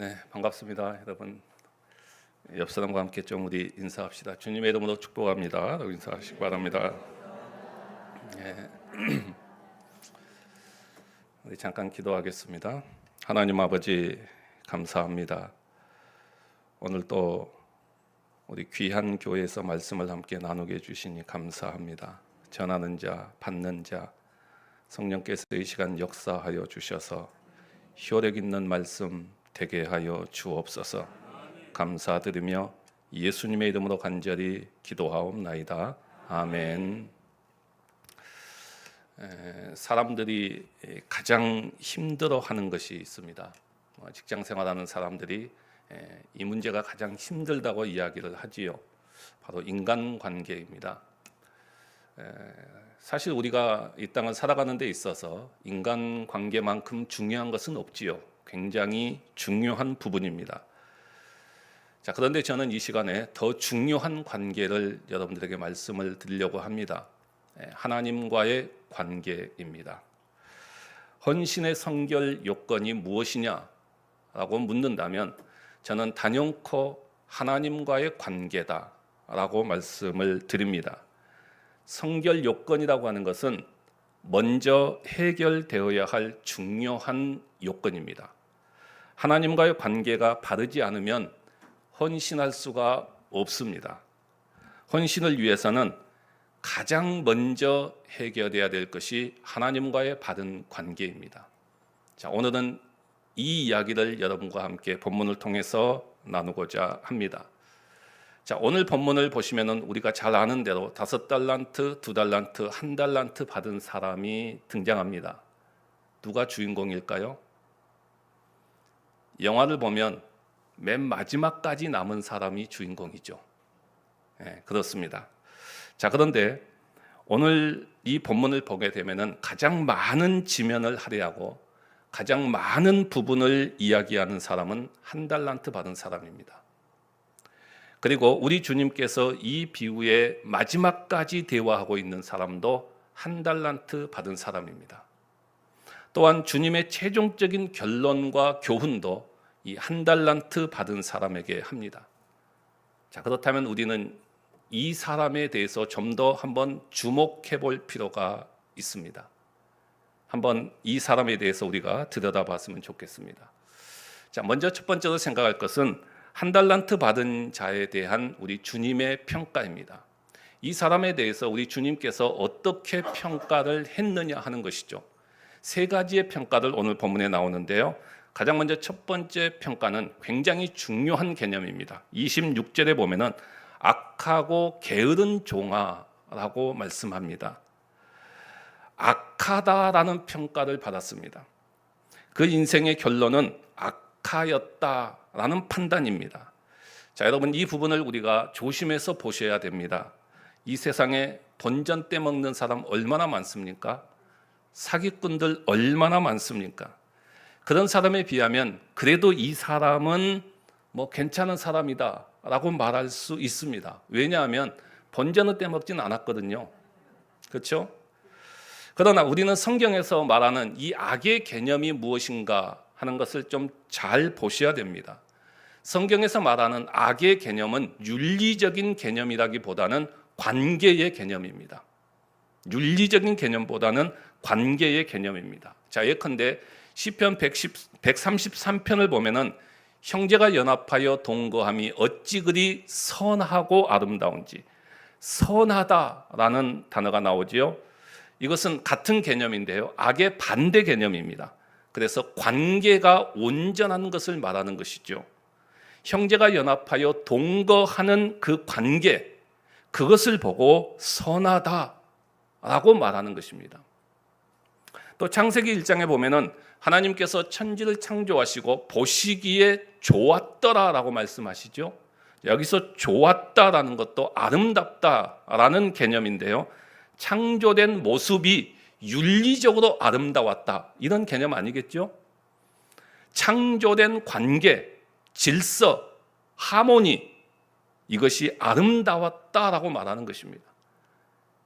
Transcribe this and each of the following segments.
네, 반갑습니다, 여러분. 옆 사람과 함께 좀 우리 인사합시다. 주님의 이름으로 축복합니다. 인사하시기 바랍니다. 네, 우리 잠깐 기도하겠습니다. 하나님 아버지 감사합니다. 오늘 또 우리 귀한 교회에서 말씀을 함께 나누게 해주시니 감사합니다. 전하는 자, 받는 자, 성령께서 이 시간 역사하여 주셔서 효력 있는 말씀 되게 하여 주옵소서. 감사드리며 예수님의 이름으로 간절히 기도하옵나이다. 아멘. 사람들이 가장 힘들어하는 것이 있습니다. 직장 생활하는 사람들이 이 문제가 가장 힘들다고 이야기를 하지요. 바로 인간관계입니다. 사실 우리가 이 땅을 살아가는 데 있어서 인간관계만큼 중요한 것은 없지요. 굉장히 중요한 부분입니다. 자, 그런데 저는 이 시간에 더 중요한 관계를 여러분들에게 말씀을 드리려고 합니다. 하나님과의 관계입니다. 헌신의 성결 요건이 무엇이냐라고 묻는다면 저는 단연코 하나님과의 관계다라고 말씀을 드립니다. 성결 요건이라고 하는 것은 먼저 해결되어야 할 중요한 요건입니다. 하나님과의 관계가 바르지 않으면 헌신할 수가 없습니다. 헌신을 위해서는 가장 먼저 해결해야 될 것이 하나님과의 바른 관계입니다. 자, 오늘은 이 이야기를 여러분과 함께 본문을 통해서 나누고자 합니다. 자, 오늘 본문을 보시면은 우리가 잘 아는 대로 5달란트, 2달란트, 1달란트 받은 사람이 등장합니다. 누가 주인공일까요? 영화를 보면 맨 마지막까지 남은 사람이 주인공이죠. 그렇습니다. 자, 그런데 오늘 이 본문을 보게 되면은 가장 많은 지면을 할애하고 가장 많은 부분을 이야기하는 사람은 1달란트 받은 사람입니다. 그리고 우리 주님께서 이 비유의 마지막까지 대화하고 있는 사람도 1달란트 받은 사람입니다. 또한 주님의 최종적인 결론과 교훈도 이 1달란트 받은 사람에게 합니다. 자, 그렇다면 우리는 이 사람에 대해서 좀 더 한번 주목해 볼 필요가 있습니다. 한번 이 사람에 대해서 우리가 들여다봤으면 좋겠습니다. 자, 먼저 첫 번째로 생각할 것은 1달란트 받은 자에 대한 우리 주님의 평가입니다. 이 사람에 대해서 우리 주님께서 어떻게 평가를 했느냐 하는 것이죠. 3가지의 평가를 오늘 본문에 나오는데요. 가장 먼저 첫 번째 평가는 굉장히 중요한 개념입니다. 26절에 보면은 악하고 게으른 종아라고 말씀합니다. 악하다라는 평가를 받았습니다. 그 인생의 결론은 악하였다라는 판단입니다. 자, 여러분, 이 부분을 우리가 조심해서 보셔야 됩니다. 이 세상에 본전 떼먹는 사람 얼마나 많습니까? 사기꾼들 얼마나 많습니까? 그런 사람에 비하면 그래도 이 사람은 뭐 괜찮은 사람이다 라고 말할 수 있습니다. 왜냐하면 본전을 떼먹진 않았거든요. 그렇죠? 그러나 우리는 성경에서 말하는 이 악의 개념이 무엇인가 하는 것을 좀 잘 보셔야 됩니다. 성경에서 말하는 악의 개념은 윤리적인 개념이라기보다는 관계의 개념입니다. 윤리적인 개념보다는 관계의 개념입니다. 자, 예컨대 시편 133편을 보면은 형제가 연합하여 동거함이 어찌 그리 선하고 아름다운지, 선하다라는 단어가 나오지요. 이것은 같은 개념인데요. 악의 반대 개념입니다. 그래서 관계가 온전한 것을 말하는 것이죠. 형제가 연합하여 동거하는 그 관계, 그것을 보고 선하다라고 말하는 것입니다. 또 창세기 1장에 보면은 하나님께서 천지를 창조하시고 보시기에 좋았더라라고 말씀하시죠. 여기서 좋았다라는 것도 아름답다라는 개념인데요. 창조된 모습이 윤리적으로 아름다웠다, 이런 개념 아니겠죠? 창조된 관계, 질서, 하모니, 이것이 아름다웠다라고 말하는 것입니다.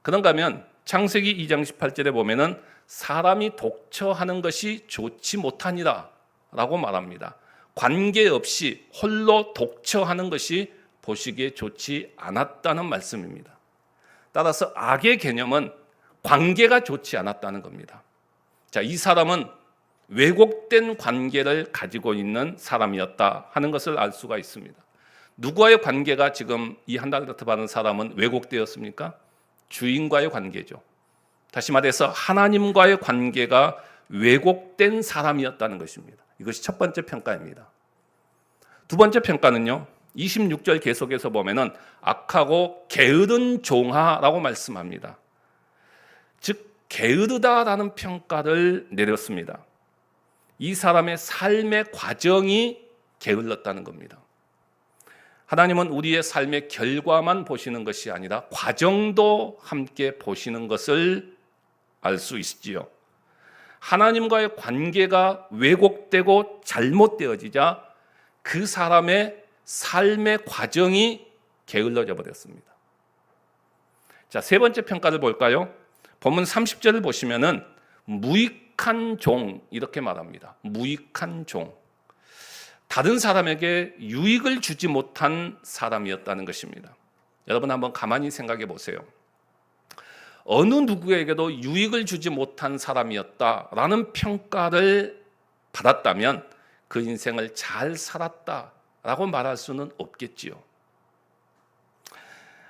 그런가 하면 창세기 2장 18절에 보면은 사람이 독처하는 것이 좋지 못하니라 라고 말합니다. 관계없이 홀로 독처하는 것이 보시기에 좋지 않았다는 말씀입니다. 따라서 악의 개념은 관계가 좋지 않았다는 겁니다. 자, 이 사람은 왜곡된 관계를 가지고 있는 사람이었다 하는 것을 알 수가 있습니다. 누구와의 관계가 지금 이 한 달란트 받은 사람은 왜곡되었습니까? 주인과의 관계죠. 다시 말해서 하나님과의 관계가 왜곡된 사람이었다는 것입니다. 이것이 첫 번째 평가입니다. 두 번째 평가는요, 26절 계속해서 보면은 악하고 게으른 종하라고 말씀합니다. 즉 게으르다라는 평가를 내렸습니다. 이 사람의 삶의 과정이 게을렀다는 겁니다. 하나님은 우리의 삶의 결과만 보시는 것이 아니라 과정도 함께 보시는 것을 알 수 있지요. 하나님과의 관계가 왜곡되고 잘못되어지자 그 사람의 삶의 과정이 게을러져 버렸습니다. 자, 세 번째 평가를 볼까요? 본문 30절을 보시면은 무익한 종 이렇게 말합니다. 무익한 종. 다른 사람에게 유익을 주지 못한 사람이었다는 것입니다. 여러분 한번 가만히 생각해 보세요. 어느 누구에게도 유익을 주지 못한 사람이었다라는 평가를 받았다면 그 인생을 잘 살았다라고 말할 수는 없겠지요.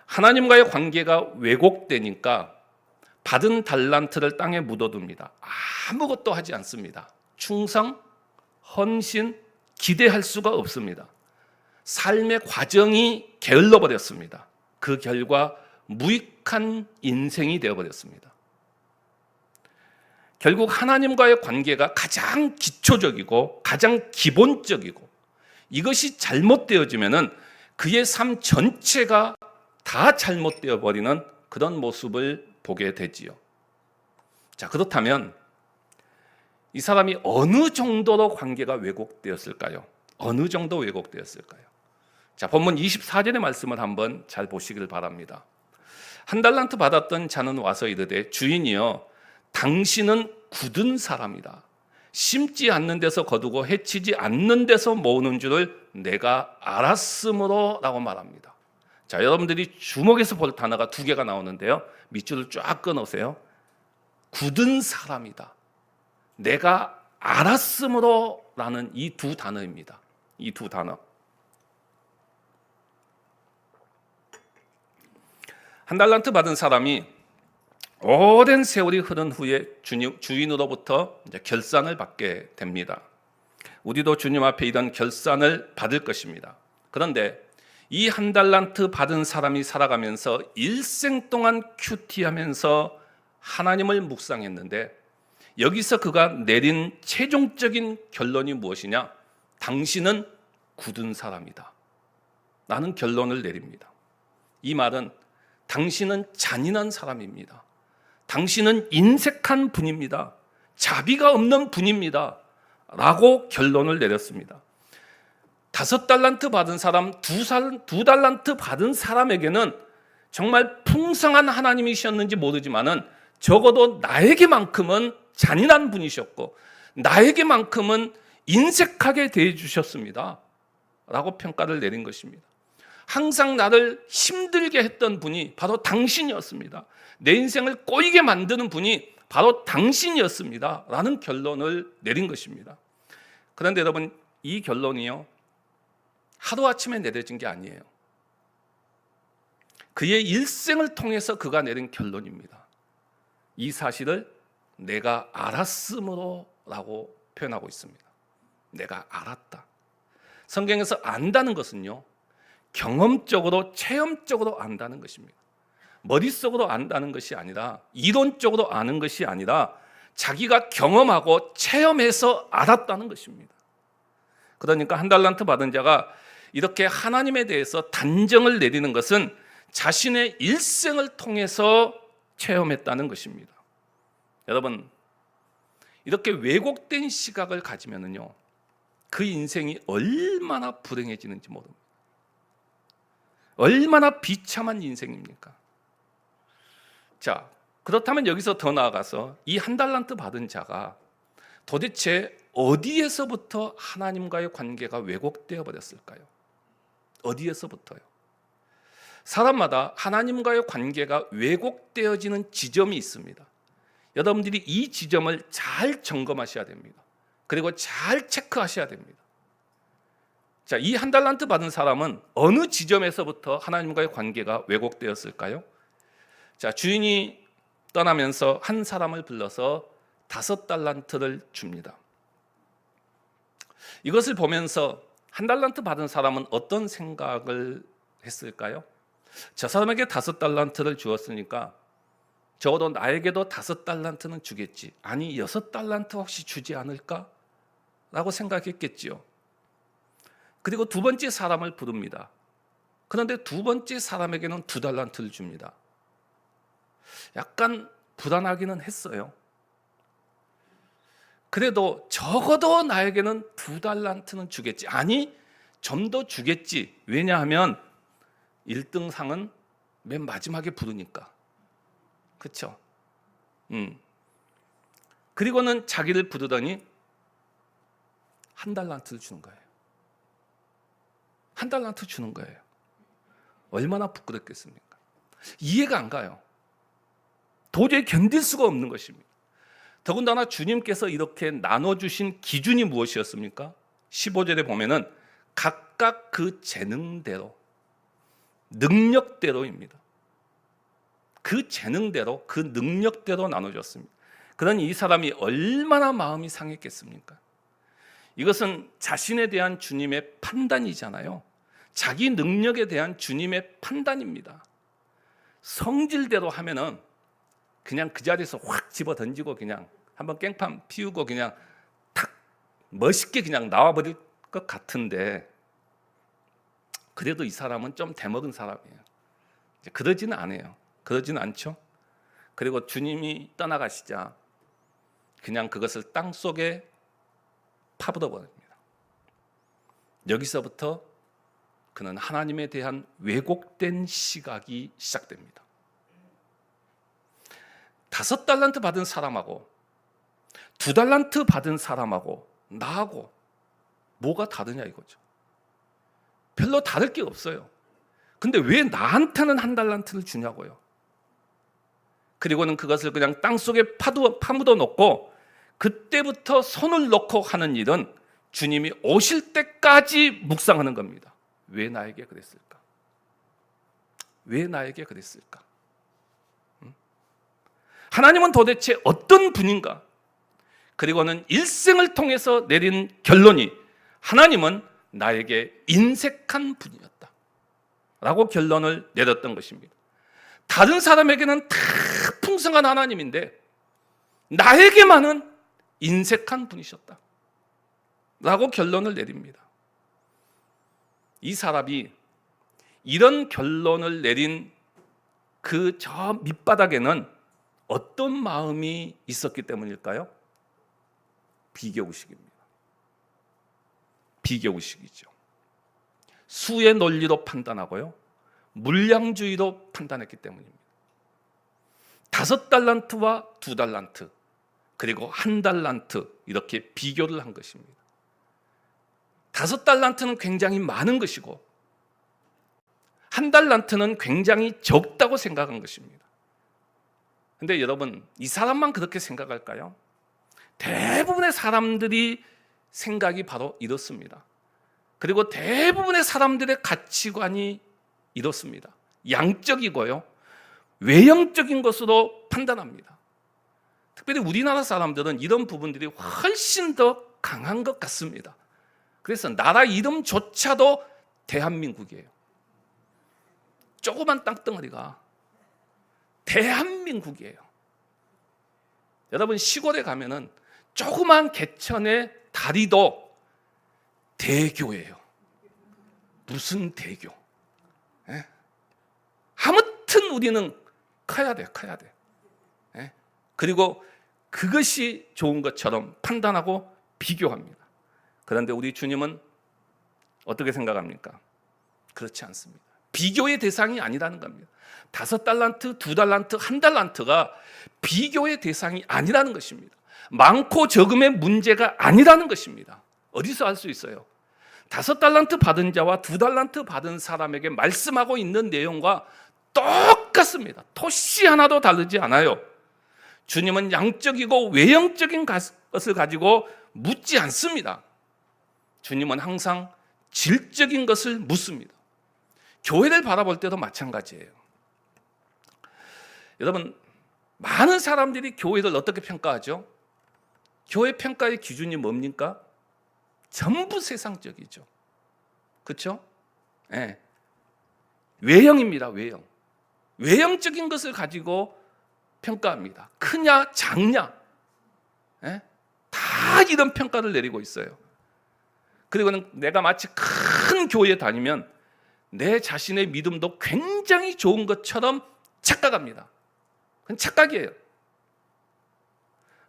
하나님과의 관계가 왜곡되니까 받은 달란트를 땅에 묻어둡니다. 아무것도 하지 않습니다. 충성, 헌신, 기대할 수가 없습니다. 삶의 과정이 게을러 버렸습니다. 그 결과 무익한 인생이 되어버렸습니다. 결국 하나님과의 관계가 가장 기초적이고 가장 기본적이고 이것이 잘못되어지면은 그의 삶 전체가 다 잘못되어 버리는 그런 모습을 보게 되지요. 자, 그렇다면 이 사람이 어느 정도로 관계가 왜곡되었을까요? 어느 정도 왜곡되었을까요? 자, 본문 24절의 말씀을 한번 잘 보시길 바랍니다. 한 달란트 받았던 자는 와서 이르되 주인이여 당신은 굳은 사람이다. 심지 않는 데서 거두고 해치지 않는 데서 모으는 줄을 내가 알았으므로 라고 말합니다. 자, 여러분들이 주목해서 볼 단어가 두 개가 나오는데요. 밑줄을 쫙 끊으세요. 굳은 사람이다. 내가 알았으므로 라는 이 두 단어입니다. 이 두 단어. 한 달란트 받은 사람이 오랜 세월이 흐른 후에 주인으로부터 이제 결산을 받게 됩니다. 우리도 주님 앞에 이런 결산을 받을 것입니다. 그런데 이 한 달란트 받은 사람이 살아가면서 일생 동안 큐티하면서 하나님을 묵상했는데 여기서 그가 내린 최종적인 결론이 무엇이냐? 당신은 굳은 사람이다. 라는 결론을 내립니다. 이 말은 당신은 잔인한 사람입니다. 당신은 인색한 분입니다. 자비가 없는 분입니다. 라고 결론을 내렸습니다. 5달란트 받은 사람, 2달란트 받은 사람에게는 정말 풍성한 하나님이셨는지 모르지만은 적어도 나에게만큼은 잔인한 분이셨고 나에게만큼은 인색하게 대해주셨습니다. 라고 평가를 내린 것입니다. 항상 나를 힘들게 했던 분이 바로 당신이었습니다. 내 인생을 꼬이게 만드는 분이 바로 당신이었습니다. 라는 결론을 내린 것입니다. 그런데 여러분, 이 결론이요, 하루아침에 내려진 게 아니에요. 그의 일생을 통해서 그가 내린 결론입니다. 이 사실을 내가 알았으므로 라고 표현하고 있습니다. 내가 알았다. 성경에서 안다는 것은요, 경험적으로 체험적으로 안다는 것입니다. 머릿속으로 안다는 것이 아니라 이론적으로 아는 것이 아니라 자기가 경험하고 체험해서 알았다는 것입니다. 그러니까 한 달란트 받은 자가 이렇게 하나님에 대해서 단정을 내리는 것은 자신의 일생을 통해서 체험했다는 것입니다. 여러분, 이렇게 왜곡된 시각을 가지면은요, 그 인생이 얼마나 불행해지는지 모릅니다. 얼마나 비참한 인생입니까? 자, 그렇다면 여기서 더 나아가서 이 한 달란트 받은 자가 도대체 어디에서부터 하나님과의 관계가 왜곡되어 버렸을까요? 어디에서부터요? 사람마다 하나님과의 관계가 왜곡되어지는 지점이 있습니다. 여러분들이 이 지점을 잘 점검하셔야 됩니다. 그리고 잘 체크하셔야 됩니다. 자, 이 한 달란트 받은 사람은 어느 지점에서부터 하나님과의 관계가 왜곡되었을까요? 자, 주인이 떠나면서 한 사람을 불러서 5달란트를 줍니다. 이것을 보면서 한 달란트 받은 사람은 어떤 생각을 했을까요? 저 사람에게 5달란트를 주었으니까 적어도 나에게도 5달란트는 주겠지. 아니 6달란트 혹시 주지 않을까? 라고 생각했겠지요. 그리고 두 번째 사람을 부릅니다. 그런데 두 번째 사람에게는 2달란트를 줍니다. 약간 불안하기는 했어요. 그래도 적어도 나에게는 2달란트는 주겠지. 아니 좀 더 주겠지. 왜냐하면 1등상은 맨 마지막에 부르니까. 그렇죠? 그리고는 자기를 부르더니 1달란트를 주는 거예요. 1달란트 주는 거예요. 얼마나 부끄럽겠습니까? 이해가 안 가요. 도저히 견딜 수가 없는 것입니다. 더군다나 주님께서 이렇게 나눠주신 기준이 무엇이었습니까? 15절에 보면은 각각 그 재능대로, 능력대로입니다. 그 재능대로, 그 능력대로 나눠줬습니다. 그러니 이 사람이 얼마나 마음이 상했겠습니까? 이것은 자신에 대한 주님의 판단이잖아요. 자기 능력에 대한 주님의 판단입니다. 성질대로 하면은 그냥 그 자리에서 확 집어 던지고 그냥 한번 깽판 피우고 그냥 탁 멋있게 그냥 나와버릴 것 같은데, 그래도 이 사람은 좀 대먹은 사람이에요. 그러지는 않아요. 그러지는 않죠. 그리고 주님이 떠나가시자 그냥 그것을 땅 속에 파묻어 버립니다. 여기서부터 그는 하나님에 대한 왜곡된 시각이 시작됩니다. 5달란트 받은 사람하고 2달란트 받은 사람하고 나하고 뭐가 다르냐 이거죠. 별로 다를 게 없어요. 근데 왜 나한테는 1달란트를 주냐고요. 그리고는 그것을 그냥 땅속에 파묻어 놓고 그때부터 손을 놓고 하는 일은 주님이 오실 때까지 묵상하는 겁니다. 왜 나에게 그랬을까? 왜 나에게 그랬을까? 하나님은 도대체 어떤 분인가? 그리고는 일생을 통해서 내린 결론이 하나님은 나에게 인색한 분이었다 라고 결론을 내렸던 것입니다. 다른 사람에게는 다 풍성한 하나님인데 나에게만은 인색한 분이셨다 라고 결론을 내립니다. 이 사람이 이런 결론을 내린 그 저 밑바닥에는 어떤 마음이 있었기 때문일까요? 비교의식입니다. 비교의식이죠. 수의 논리로 판단하고요, 물량주의로 판단했기 때문입니다. 5달란트와 2달란트, 그리고 1달란트 이렇게 비교를 한 것입니다. 5달란트는 굉장히 많은 것이고 1달란트는 굉장히 적다고 생각한 것입니다. 그런데 여러분, 이 사람만 그렇게 생각할까요? 대부분의 사람들이 생각이 바로 이렇습니다. 그리고 대부분의 사람들의 가치관이 이렇습니다. 양적이고요, 외형적인 것으로 판단합니다. 특별히 우리나라 사람들은 이런 부분들이 훨씬 더 강한 것 같습니다. 그래서 나라 이름조차도 대한민국이에요. 조그만 땅덩어리가 대한민국이에요. 여러분, 시골에 가면은 조그만 개천의 다리도 대교예요. 무슨 대교? 예? 아무튼 우리는 커야 돼. 예? 그리고 그것이 좋은 것처럼 판단하고 비교합니다. 그런데 우리 주님은 어떻게 생각합니까? 그렇지 않습니다. 비교의 대상이 아니라는 겁니다. 5달란트, 2달란트, 1달란트가 비교의 대상이 아니라는 것입니다. 많고 적음의 문제가 아니라는 것입니다. 어디서 알 수 있어요? 5달란트 받은 자와 2달란트 받은 사람에게 말씀하고 있는 내용과 똑같습니다. 토시 하나도 다르지 않아요. 주님은 양적이고 외형적인 것을 가지고 묻지 않습니다. 주님은 항상 질적인 것을 묻습니다. 교회를 바라볼 때도 마찬가지예요. 여러분, 많은 사람들이 교회를 어떻게 평가하죠? 교회 평가의 기준이 뭡니까? 전부 세상적이죠. 그렇죠? 네. 외형입니다. 외형. 외형적인 것을 가지고 평가합니다. 크냐 작냐, 네? 다 이런 평가를 내리고 있어요. 그리고는 내가 마치 큰 교회에 다니면 내 자신의 믿음도 굉장히 좋은 것처럼 착각합니다. 그건 착각이에요.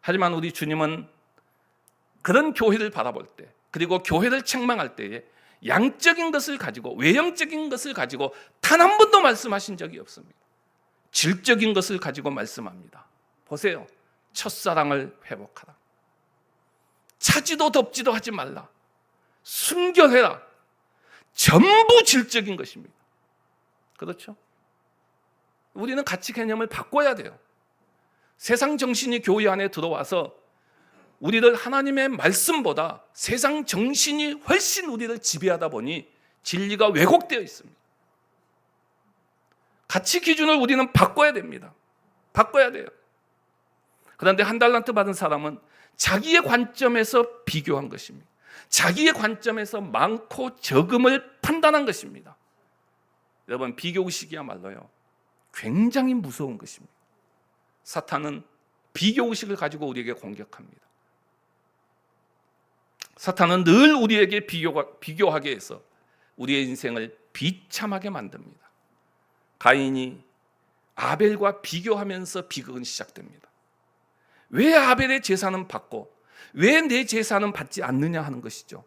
하지만 우리 주님은 그런 교회를 바라볼 때, 그리고 교회를 책망할 때에 양적인 것을 가지고, 외형적인 것을 가지고 단 한 번도 말씀하신 적이 없습니다. 질적인 것을 가지고 말씀합니다. 보세요. 첫사랑을 회복하라. 차지도 덥지도 하지 말라. 순결해라. 전부 질적인 것입니다. 그렇죠? 우리는 가치 개념을 바꿔야 돼요. 세상 정신이 교회 안에 들어와서 우리를 하나님의 말씀보다 세상 정신이 훨씬 우리를 지배하다 보니 진리가 왜곡되어 있습니다. 가치 기준을 우리는 바꿔야 됩니다. 바꿔야 돼요. 그런데 1달란트 받은 사람은 자기의 관점에서 비교한 것입니다. 자기의 관점에서 많고 적음을 판단한 것입니다. 여러분, 비교의식이야말로요, 굉장히 무서운 것입니다. 사탄은 비교의식을 가지고 우리에게 공격합니다. 사탄은 늘 우리에게 비교하게 해서 우리의 인생을 비참하게 만듭니다. 가인이 아벨과 비교하면서 비극은 시작됩니다. 왜 아벨의 제사는 받고 왜 내 제사는 받지 않느냐 하는 것이죠.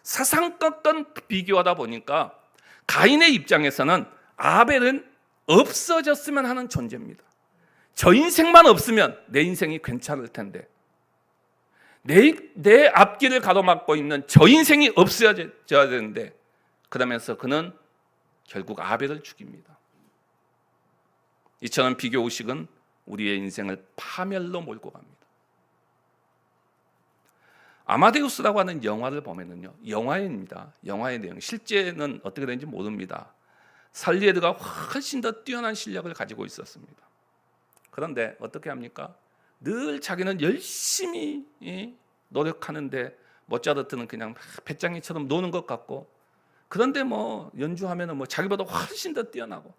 사상과 비교하다 보니까 가인의 입장에서는 아벨은 없어졌으면 하는 존재입니다. 저 인생만 없으면 내 인생이 괜찮을 텐데, 내 앞길을 가로막고 있는 저 인생이 없어져야 되는데, 그러면서 그는 결국 아벨을 죽입니다. 이처럼 비교의식은 우리의 인생을 파멸로 몰고 갑니다. 아마데우스라고 하는 영화를 보면은요, 영화입니다. 영화의 내용, 실제는 어떻게 되는지 모릅니다. 살리에드가 훨씬 더 뛰어난 실력을 가지고 있었습니다. 그런데 어떻게 합니까? 늘 자기는 열심히 노력하는데 모차르트는 그냥 배짱이처럼 노는 것 같고, 그런데 뭐 연주하면은 뭐 자기보다 훨씬 더 뛰어나고,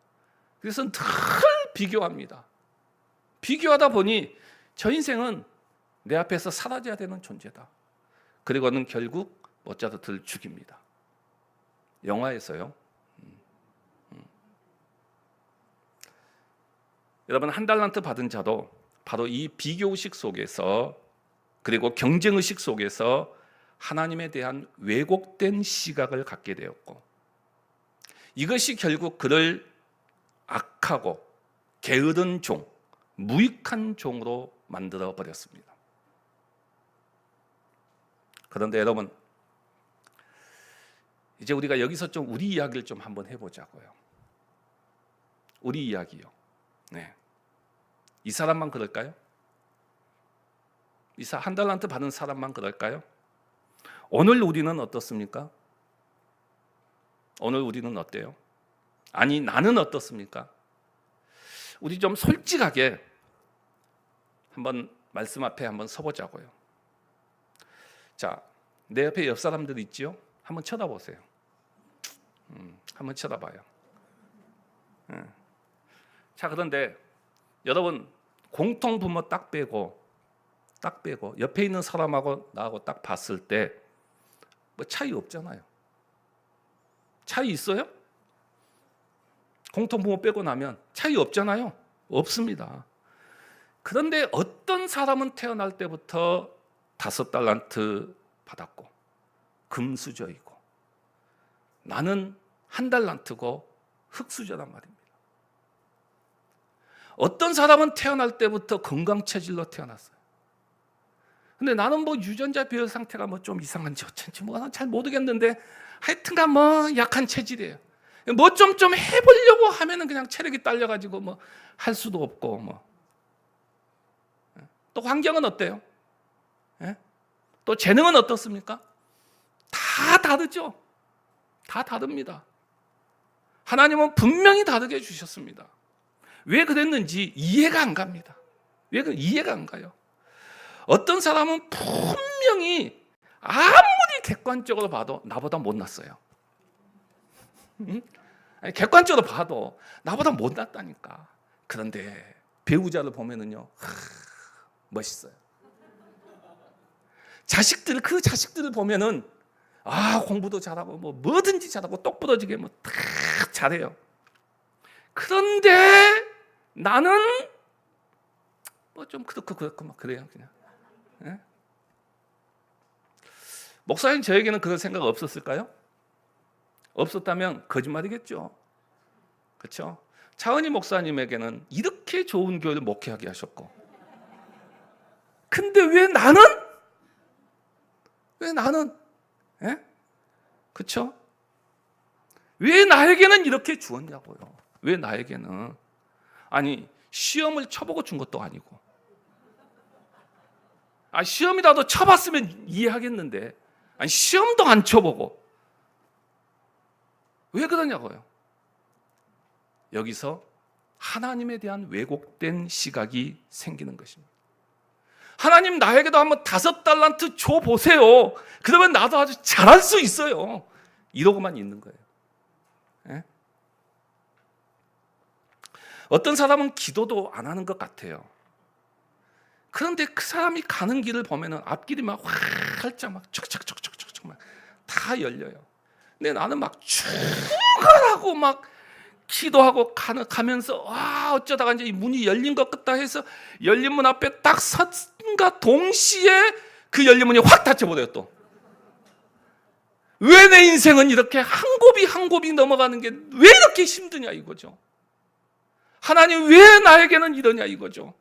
그래서 늘 비교합니다. 비교하다 보니 저 인생은 내 앞에서 사라져야 되는 존재다. 그리고는 결국 모차르트를 죽입니다. 영화에서요. 여러분, 1달란트 받은 자도 바로 이 비교의식 속에서, 그리고 경쟁의식 속에서 하나님에 대한 왜곡된 시각을 갖게 되었고, 이것이 결국 그를 악하고 게으른 종, 무익한 종으로 만들어 버렸습니다. 그런데 여러분, 이제 우리가 여기서 좀 우리 이야기를 좀 한번 해보자고요. 우리 이야기요. 네. 이 사람만 그럴까요? 1달란트 받은 사람만 그럴까요? 오늘 우리는 어떻습니까? 오늘 우리는 어때요? 아니, 나는 어떻습니까? 우리 좀 솔직하게 한번 말씀 앞에 한번 서보자고요. 자, 내 옆에 옆 사람들 있지요? 한번 쳐다보세요. 한번 쳐다봐요. 자, 그런데 여러분, 공통 부모 딱 빼고 옆에 있는 사람하고 나하고 딱 봤을 때 뭐 차이 없잖아요. 차이 있어요? 공통 부모 빼고 나면 차이 없잖아요. 없습니다. 그런데 어떤 사람은 태어날 때부터 5달란트 받았고 금수저이고, 나는 1달란트고 흙수저란 말입니다. 어떤 사람은 태어날 때부터 건강체질로 태어났어요. 근데 나는 뭐 유전자 배열 상태가 뭐 좀 이상한지 어쩐지 뭐 잘 모르겠는데 하여튼간 뭐 약한 체질이에요. 뭐 좀 해보려고 하면은 그냥 체력이 딸려가지고 뭐 할 수도 없고 뭐. 또 환경은 어때요? 예? 또 재능은 어떻습니까? 다 다르죠. 다 다릅니다. 하나님은 분명히 다르게 주셨습니다. 왜 그랬는지 이해가 안 갑니다. 왜 이해가 안 가요? 어떤 사람은 분명히 아무리 객관적으로 봐도 나보다 못났어요. 응? 아니, 객관적으로 봐도 나보다 못났다니까. 그런데 배우자를 보면은요, 멋있어요. 그 자식들을 보면은 공부도 잘하고 뭐 뭐든지 잘하고 똑부러지게 뭐 다 잘해요. 그런데 나는 뭐 좀 그렇고 막 그래요 그냥. 예? 목사님 저에게는 그런 생각 없었을까요? 없었다면 거짓말이겠죠. 그렇죠? 차은희 목사님에게는 이렇게 좋은 교회를 목회하게 하셨고, 근데 왜 나는 예? 그렇죠? 왜 나에게는 이렇게 주었냐고요. 왜 나에게는? 아니 시험을 쳐보고 준 것도 아니고, 시험이라도 쳐봤으면 이해하겠는데, 아니 시험도 안 쳐보고 왜 그러냐고요. 여기서 하나님에 대한 왜곡된 시각이 생기는 것입니다. 하나님 나에게도 한번 5달란트 줘보세요. 그러면 나도 아주 잘할 수 있어요. 이러고만 있는 거예요. 예? 어떤 사람은 기도도 안 하는 것 같아요. 그런데 그 사람이 가는 길을 보면은 앞길이 막 활짝 막 척척척척척 막 다 열려요. 근데 나는 막 출발하고 막 기도하고 가면서 어쩌다가 이제 문이 열린 것 같다 해서 열린 문 앞에 딱 선과 동시에 그 열린 문이 확 닫혀버려요. 또 왜 내 인생은 이렇게 한 곱이 한 곱이 넘어가는 게 왜 이렇게 힘드냐 이거죠. 하나님 왜 나에게는 이러냐 이거죠.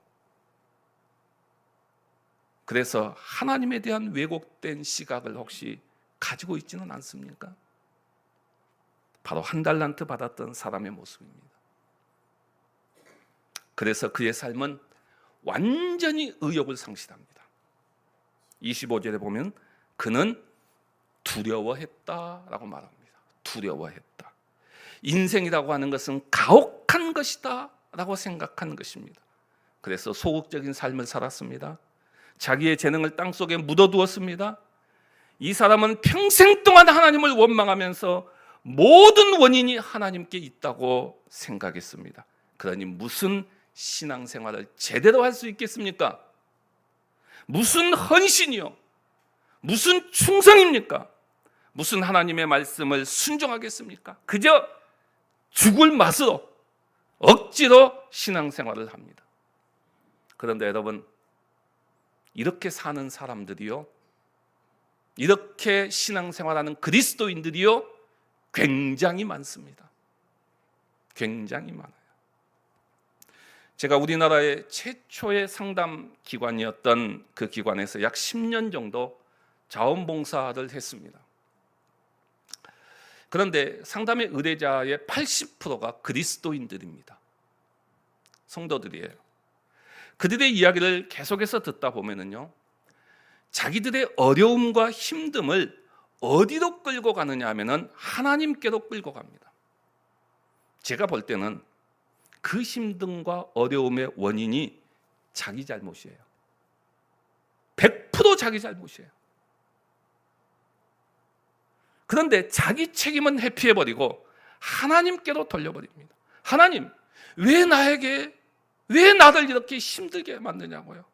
그래서 하나님에 대한 왜곡된 시각을 혹시 가지고 있지는 않습니까? 바로 1달란트 받았던 사람의 모습입니다. 그래서 그의 삶은 완전히 의욕을 상실합니다. 25절에 보면 그는 두려워했다라고 말합니다. 두려워했다. 인생이라고 하는 것은 가혹한 것이다 라고 생각한 것입니다. 그래서 소극적인 삶을 살았습니다. 자기의 재능을 땅속에 묻어두었습니다. 이 사람은 평생 동안 하나님을 원망하면서 모든 원인이 하나님께 있다고 생각했습니다. 그러니 무슨 신앙생활을 제대로 할 수 있겠습니까? 무슨 헌신이요? 무슨 충성입니까? 무슨 하나님의 말씀을 순종하겠습니까? 그저 죽을 맛으로 억지로 신앙생활을 합니다. 그런데 여러분, 이렇게 사는 사람들이요, 이렇게 신앙생활하는 그리스도인들이요 굉장히 많습니다. 굉장히 많아요. 제가 우리나라의 최초의 상담 기관이었던 그 기관에서 약 10년 정도 자원봉사를 했습니다. 그런데 상담의 의뢰자의 80%가 그리스도인들입니다. 성도들이에요. 그들의 이야기를 계속해서 듣다 보면은요, 자기들의 어려움과 힘듦을 어디로 끌고 가느냐 하면은 하나님께로 끌고 갑니다. 제가 볼 때는 그 힘듦과 어려움의 원인이 자기 잘못이에요. 100% 자기 잘못이에요. 그런데 자기 책임은 회피해버리고 하나님께로 돌려버립니다. 하나님, 왜 나를 이렇게 힘들게 만드냐고요?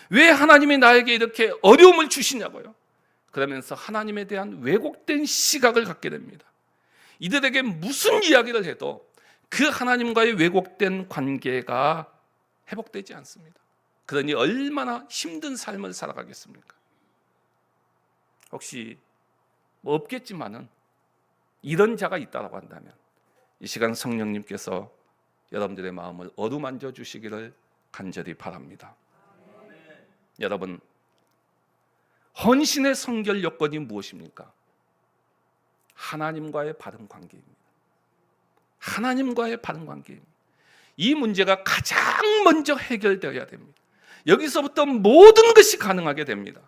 왜 하나님이 나에게 이렇게 어려움을 주시냐고요? 그러면서 하나님에 대한 왜곡된 시각을 갖게 됩니다. 이들에게 무슨 이야기를 해도 그 하나님과의 왜곡된 관계가 회복되지 않습니다. 그러니 얼마나 힘든 삶을 살아가겠습니까? 혹시 뭐 없겠지만은 이런 자가 있다고 한다면 이 시간 성령님께서 여러분들의 마음을 어루만져 주시기를 간절히 바랍니다. 여러분, 헌신의 성결 요건이 무엇입니까? 하나님과의 바른 관계입니다. 하나님과의 바른 관계입니다. 이 문제가 가장 먼저 해결되어야 됩니다. 여기서부터 모든 것이 가능하게 됩니다.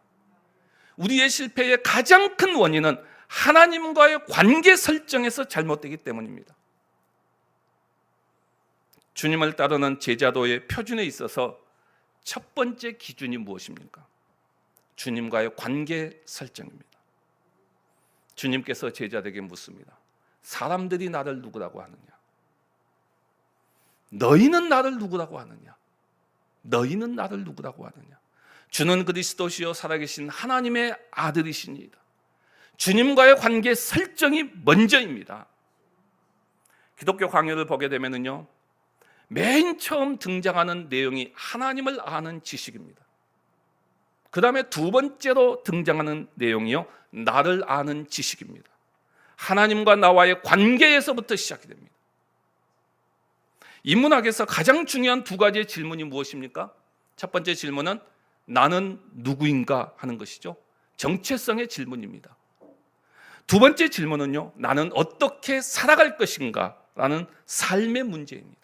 우리의 실패의 가장 큰 원인은 하나님과의 관계 설정에서 잘못되기 때문입니다. 주님을 따르는 제자도의 표준에 있어서 첫 번째 기준이 무엇입니까? 주님과의 관계 설정입니다. 주님께서 제자들에게 묻습니다. 사람들이 나를 누구라고 하느냐? 너희는 나를 누구라고 하느냐? 너희는 나를 누구라고 하느냐? 주는 그리스도시요 살아계신 하나님의 아들이시니이다. 주님과의 관계 설정이 먼저입니다. 기독교 강요를 보게 되면요, 맨 처음 등장하는 내용이 하나님을 아는 지식입니다. 그 다음에 두 번째로 등장하는 내용이요, 나를 아는 지식입니다. 하나님과 나와의 관계에서부터 시작이 됩니다. 인문학에서 가장 중요한 두 가지의 질문이 무엇입니까? 첫 번째 질문은 나는 누구인가 하는 것이죠. 정체성의 질문입니다. 두 번째 질문은요, 나는 어떻게 살아갈 것인가 라는 삶의 문제입니다.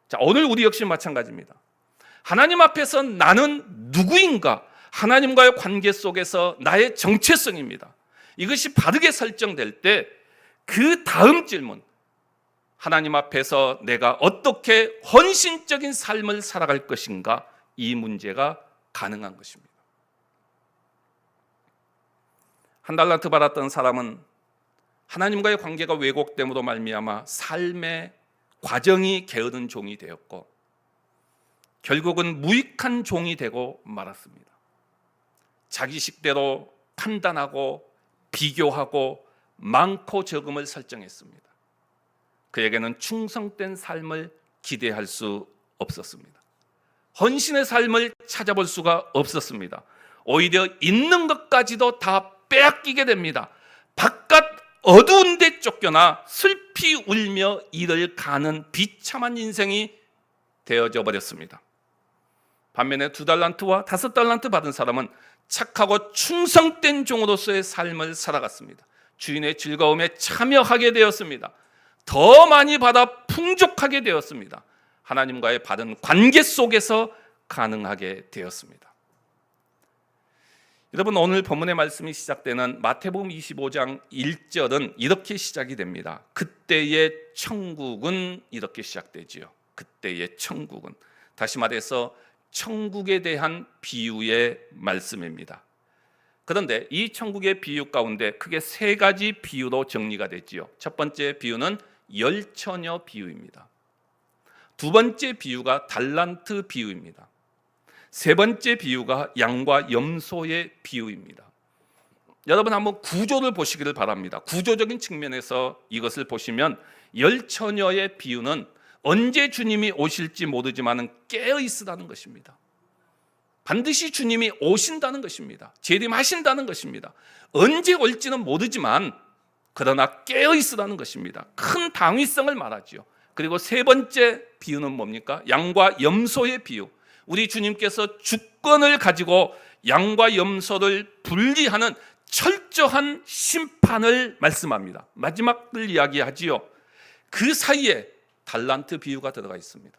자, 오늘 우리 역시 마찬가지입니다. 하나님 앞에서 나는 누구인가, 하나님과의 관계 속에서 나의 정체성입니다. 이것이 바르게 설정될 때 그 다음 질문, 하나님 앞에서 내가 어떻게 헌신적인 삶을 살아갈 것인가, 이 문제가 가능한 것입니다. 한 달란트 받았던 사람은 하나님과의 관계가 왜곡됨으로 말미암아 삶의 과정이 게으른 종이 되었고 결국은 무익한 종이 되고 말았습니다. 자기 식대로 판단하고 비교하고 많고 적음을 설정했습니다. 그에게는 충성된 삶을 기대할 수 없었습니다. 헌신의 삶을 찾아볼 수가 없었습니다. 오히려 있는 것까지도 다 빼앗기게 됩니다. 바깥 어두운 데 쫓겨나 슬피 울며 이를 가는 비참한 인생이 되어져 버렸습니다. 반면에 2달란트와 5달란트 받은 사람은 착하고 충성된 종으로서의 삶을 살아갔습니다. 주인의 즐거움에 참여하게 되었습니다. 더 많이 받아 풍족하게 되었습니다. 하나님과의 바른 관계 속에서 가능하게 되었습니다. 여러분, 오늘 본문의 말씀이 시작되는 마태복음 25장 1절은 이렇게 시작이 됩니다. 그때의 천국은 이렇게 시작되지요. 그때의 천국은, 다시 말해서 천국에 대한 비유의 말씀입니다. 그런데 이 천국의 비유 가운데 크게 세 가지 비유로 정리가 됐지요. 첫 번째 비유는 열처녀 비유입니다. 두 번째 비유가 달란트 비유입니다. 세 번째 비유가 양과 염소의 비유입니다. 여러분, 한번 구조를 보시기를 바랍니다. 구조적인 측면에서 이것을 보시면 열처녀의 비유는 언제 주님이 오실지 모르지만 깨어 있으라는 것입니다. 반드시 주님이 오신다는 것입니다. 재림하신다는 것입니다. 언제 올지는 모르지만 그러나 깨어 있으라는 것입니다. 큰 당위성을 말하지요. 그리고 세 번째 비유는 뭡니까? 양과 염소의 비유. 우리 주님께서 주권을 가지고 양과 염소를 분리하는 철저한 심판을 말씀합니다. 마지막을 이야기하지요. 그 사이에 달란트 비유가 들어가 있습니다.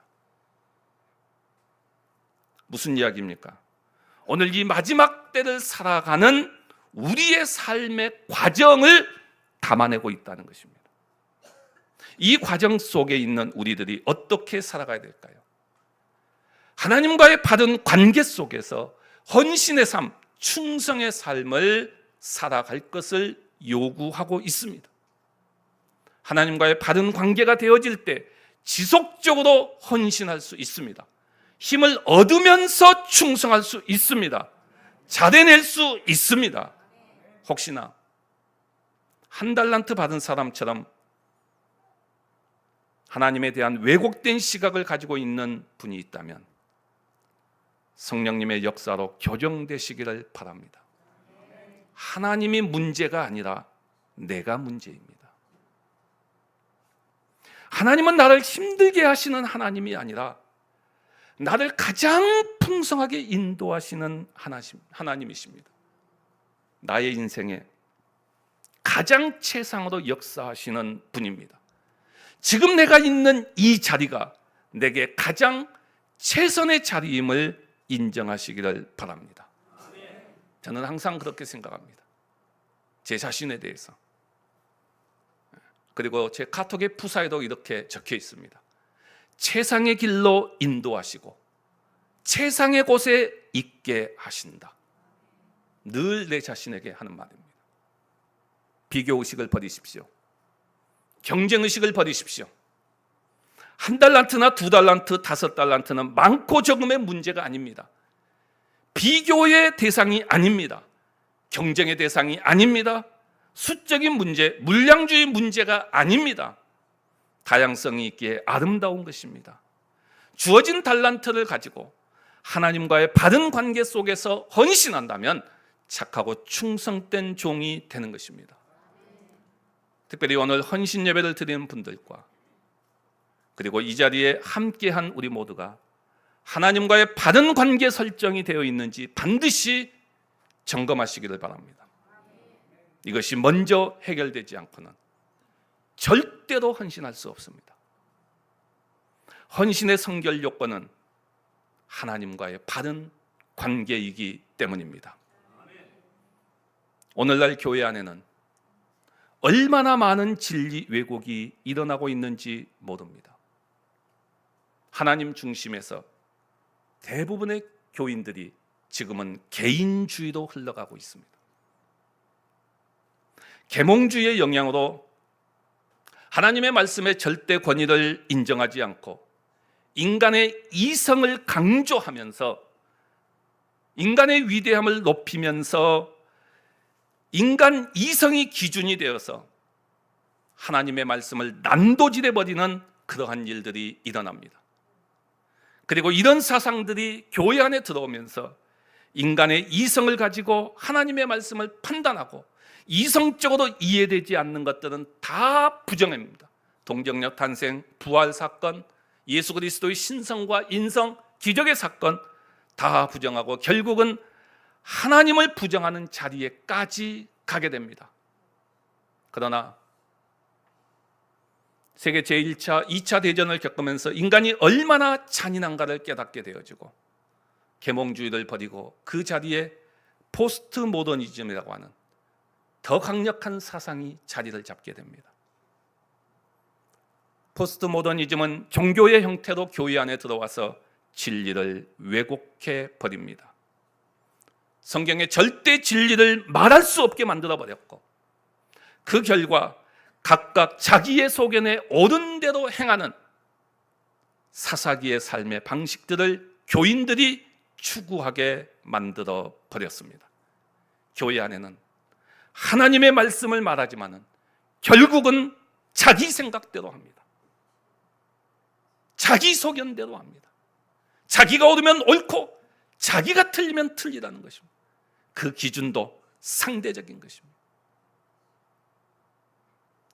무슨 이야기입니까? 오늘 이 마지막 때를 살아가는 우리의 삶의 과정을 담아내고 있다는 것입니다. 이 과정 속에 있는 우리들이 어떻게 살아가야 될까요? 하나님과의 바른 관계 속에서 헌신의 삶, 충성의 삶을 살아갈 것을 요구하고 있습니다. 하나님과의 바른 관계가 되어질 때 지속적으로 헌신할 수 있습니다. 힘을 얻으면서 충성할 수 있습니다. 잘해낼 수 있습니다. 혹시나 한 달란트 받은 사람처럼 하나님에 대한 왜곡된 시각을 가지고 있는 분이 있다면 성령님의 역사로 교정되시기를 바랍니다. 하나님이 문제가 아니라 내가 문제입니다. 하나님은 나를 힘들게 하시는 하나님이 아니라 나를 가장 풍성하게 인도하시는 하나님이십니다. 나의 인생에 가장 최상으로 역사하시는 분입니다. 지금 내가 있는 이 자리가 내게 가장 최선의 자리임을 인정하시기를 바랍니다. 저는 항상 그렇게 생각합니다. 제 자신에 대해서. 그리고 제 카톡의 프사에도 이렇게 적혀 있습니다. 최상의 길로 인도하시고 최상의 곳에 있게 하신다. 늘 내 자신에게 하는 말입니다. 비교의식을 버리십시오. 경쟁의식을 버리십시오. 1달란트나 2달란트, 5달란트는 많고 적음의 문제가 아닙니다. 비교의 대상이 아닙니다. 경쟁의 대상이 아닙니다. 수적인 문제, 물량주의 문제가 아닙니다. 다양성이 있기에 아름다운 것입니다. 주어진 달란트를 가지고 하나님과의 바른 관계 속에서 헌신한다면 착하고 충성된 종이 되는 것입니다. 특별히 오늘 헌신 예배를 드리는 분들과 그리고 이 자리에 함께한 우리 모두가 하나님과의 바른 관계 설정이 되어 있는지 반드시 점검하시기를 바랍니다. 이것이 먼저 해결되지 않고는 절대로 헌신할 수 없습니다. 헌신의 선결 요건은 하나님과의 바른 관계이기 때문입니다. 오늘날 교회 안에는 얼마나 많은 진리 왜곡이 일어나고 있는지 모릅니다. 하나님 중심에서 대부분의 교인들이 지금은 개인주의로 흘러가고 있습니다. 계몽주의의 영향으로 하나님의 말씀의 절대 권위를 인정하지 않고 인간의 이성을 강조하면서 인간의 위대함을 높이면서 인간 이성이 기준이 되어서 하나님의 말씀을 난도질해 버리는 그러한 일들이 일어납니다. 그리고 이런 사상들이 교회 안에 들어오면서 인간의 이성을 가지고 하나님의 말씀을 판단하고 이성적으로 이해되지 않는 것들은 다 부정합니다. 동정녀 탄생, 부활 사건, 예수 그리스도의 신성과 인성, 기적의 사건 다 부정하고 결국은 하나님을 부정하는 자리에까지 가게 됩니다. 그러나 세계 제1차, 2차 대전을 겪으면서 인간이 얼마나 잔인한가를 깨닫게 되어지고 계몽주의를 버리고 그 자리에 포스트 모더니즘이라고 하는 더 강력한 사상이 자리를 잡게 됩니다. 포스트 모더니즘은 종교의 형태로 교회 안에 들어와서 진리를 왜곡해 버립니다. 성경의 절대 진리를 말할 수 없게 만들어 버렸고 그 결과 각각 자기의 소견에 옳은 대로 행하는 사사기의 삶의 방식들을 교인들이 추구하게 만들어 버렸습니다. 교회 안에는 하나님의 말씀을 말하지만은 결국은 자기 생각대로 합니다. 자기 소견대로 합니다. 자기가 옳으면 옳고 자기가 틀리면 틀리다는 것입니다. 그 기준도 상대적인 것입니다.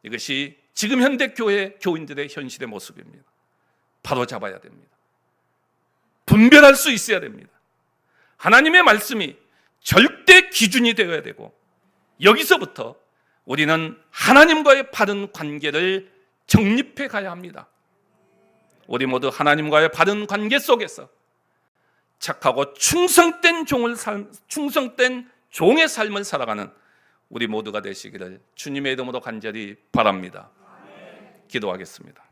이것이 지금 현대 교회 교인들의 현실의 모습입니다. 바로 잡아야 됩니다. 분별할 수 있어야 됩니다. 하나님의 말씀이 절대 기준이 되어야 되고 여기서부터 우리는 하나님과의 바른 관계를 정립해 가야 합니다. 우리 모두 하나님과의 바른 관계 속에서 착하고 충성된 종의 삶을 살아가는 우리 모두가 되시기를 주님의 이름으로 간절히 바랍니다. 기도하겠습니다.